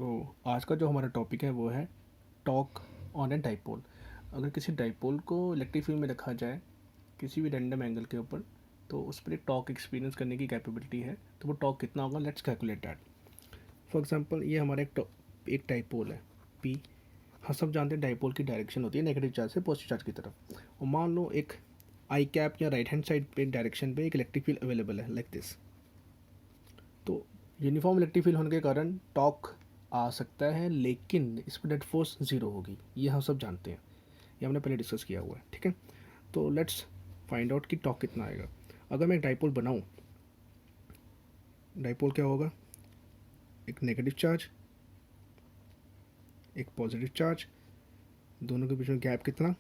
तो आज का जो हमारा टॉपिक है वो है टॉक ऑन ए डाइपोल। अगर किसी डाइपोल को इलेक्ट्रिक फील्ड में रखा जाए किसी भी रैंडम एंगल के ऊपर तो उस पर एक टॉक एक्सपीरियंस करने की कैपेबिलिटी है, तो वो टॉक कितना होगा, let's calculate that. For example ये हमारा एक डाइपोल है पी। हम सब जानते हैं डाइपोल की डायरेक्शन होती है नेगेटिव चार्ज से पॉजिटिव चार्ज की तरफ। और मान लो एक आई कैप या राइट हैंड साइड पे डायरेक्शन पे एक इलेक्ट्रिक फील्ड अवेलेबल है लाइक दिस। तो यूनिफॉर्म इलेक्ट्रिक फील्ड होने के कारण टॉक आ सकता है, लेकिन इस पर नेट फोर्स ज़ीरो होगी, ये हम सब जानते हैं, ये हमने पहले डिस्कस किया हुआ है। ठीक है, तो लेट्स फाइंड आउट कि टॉक कितना आएगा। अगर मैं एक डाइपोल बनाऊँ, डाइपोल क्या होगा, एक नेगेटिव चार्ज एक पॉजिटिव चार्ज, दोनों के बीच में गैप कितना,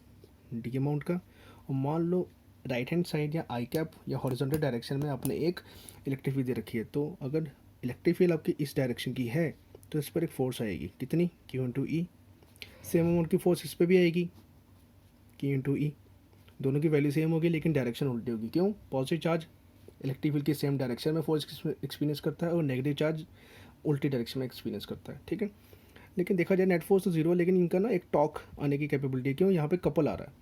डी अमाउंट का। और मान लो राइट हैंड साइड या आई कैप या हॉरिजॉन्टल डायरेक्शन में आपने एक इलेक्ट्रिक फील्ड दे रखी है, तो अगर इलेक्ट्रिक फील्ड आपकी इस डायरेक्शन की है तो इस पर एक फोर्स आएगी, कितनी, क्यू इंटू ई। सेम अमाउंट की फोर्स इस पर भी आएगी, क्यू इंटू ई। दोनों की वैल्यू सेम होगी लेकिन डायरेक्शन उल्टी होगी। क्यों? पॉजिटिव चार्ज इलेक्ट्रिक फील्ड की सेम डायरेक्शन में फोर्स एक्सपीरियंस करता है और नेगेटिव चार्ज उल्टी डायरेक्शन में एक्सपीरियंस करता है। ठीक है, लेकिन देखा जाए नेट फोर्स तो जीरो, लेकिन इनका ना एक टॉक आने की कैपेबिलिटी। क्यों? यहाँ पे कपल आ रहा है,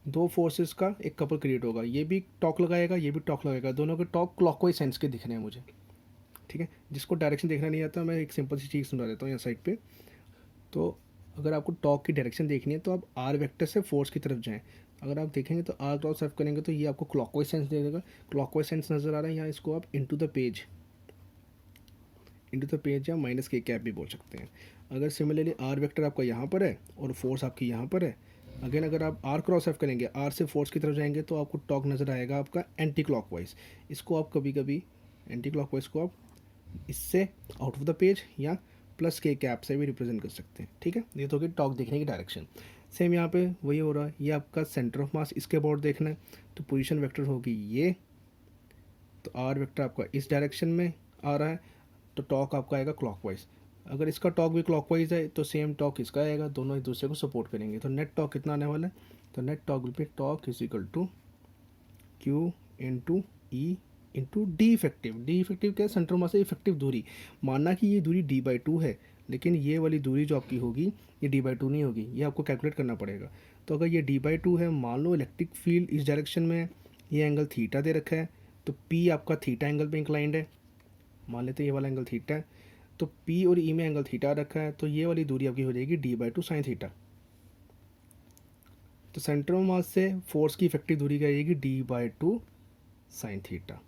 दो फोर्सेस का एक कपल क्रिएट होगा, ये भी टॉक लगाएगा ये भी टॉक लगाएगा, दोनों के टॉक क्लॉकवाइज सेंस के दिख रहे हैं मुझे। ठीक है, जिसको डायरेक्शन देखना नहीं आता, मैं एक सिंपल सी चीज़ सुना देता हूँ यहाँ साइड पे। तो अगर आपको टॉक की डायरेक्शन देखनी है तो आप आर वेक्टर से फोर्स की तरफ जाएं। अगर आप देखेंगे तो आर क्रॉस सर्व करेंगे तो ये आपको क्लॉकवाइज सेंस दे देगा। क्लॉकवाइज सेंस नज़र आ रहा है यहाँ, इसको आप इनटू द पेज या माइनस के कैप भी बोल सकते हैं। अगर सिमिलरली आर वेक्टर आपका यहाँ पर है और फोर्स आपकी यहाँ पर है, अगेन अगर आप आर क्रॉस एफ करेंगे, आर से फोर्स की तरफ जाएंगे तो आपको टॉक नज़र आएगा आपका एंटी क्लॉकवाइज। इसको आप कभी कभी एंटी क्लॉकवाइज को आप इससे आउट ऑफ द पेज या प्लस के कैप से भी रिप्रेजेंट कर सकते हैं। ठीक है, ये तो होगी टॉक देखने की डायरेक्शन। सेम यहाँ पे वही हो रहा है, ये आपका सेंटर ऑफ मास इसके अबाउट देखना है तो पोजीशन वेक्टर होगी ये, तो आर वेक्टर आपका इस डायरेक्शन में आ रहा है तो टॉक आपका आएगा क्लॉकवाइज। अगर इसका टॉक भी क्लॉकवाइज है तो सेम टॉक इसका आएगा, दोनों एक दूसरे को सपोर्ट करेंगे। तो नेट टॉक कितना आने वाला है, तो net torque will be torque is equal to Q into E into D effective. D effective क्या है, सेंटर मास से इफेक्टिव दूरी। मानना कि ये दूरी डी बाई टू है, लेकिन ये वाली दूरी जो आपकी होगी ये डी बाई टू नहीं होगी, ये आपको कैलकुलेट करना पड़ेगा। तो अगर ये डी बाई टू है, मान लो इलेक्ट्रिक फील्ड इस डायरेक्शन में है, ये एंगल थीटा दे रखा है, तो पी आपका थीटा एंगल पे इंक्लाइंड है, मान लेते हैं ये वाला एंगल थीटा है, तो पी और ई में एंगल थीटा रखा है, तो ये वाली दूरी आपकी हो जाएगी D by two sine theta. तो सेंटर ऑफ मास से फोर्स की इफेक्टिव दूरी क्या आएगी, D by two sine theta.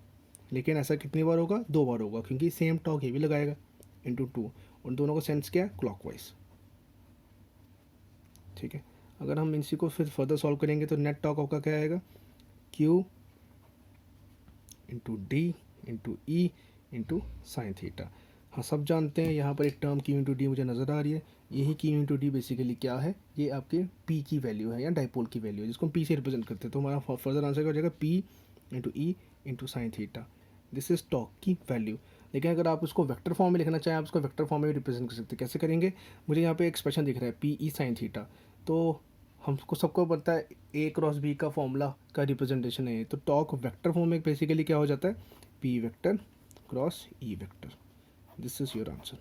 लेकिन ऐसा कितनी बार होगा, दो बार होगा, क्योंकि सेम टॉक ये भी लगाएगा इंटू टू, और दोनों का सेंस क्या है, क्लॉकवाइज। ठीक है, अगर हम इसी को फिर फर्दर सॉल्व करेंगे तो नेट टॉक आपका क्या आएगा, Q into D into E into sine theta. हाँ, सब जानते हैं यहाँ पर एक टर्म क्यू इंटू डी मुझे नज़र आ रही है, यही क्यू इंटू डी बेसिकली क्या है, ये आपके पी की वैल्यू है या डाइपोल की वैल्यू है, जिसको हम पी से रिप्रेजेंट करते हैं। तो हमारा फर्दर आंसर क्या हो जाएगा, P into E into sine theta. This is talk की वैल्यू। लेकिन अगर आप उसको वेक्टर फॉर्म में लिखना चाहें, आप उसको वेक्टर फॉर्म में भी रिप्रेजेंट कर सकते हैं। कैसे करेंगे, मुझे यहाँ पे एक्सप्रेशन दिख रहा है पी ई साइन थीटा, तो हमको सबको पता है ए क्रॉस बी का फॉर्मूला का रिप्रेजेंटेशन है, तो टॉक वेक्टर फॉर्म में बेसिकली क्या हो जाता है, P vector cross E vector. This is your answer.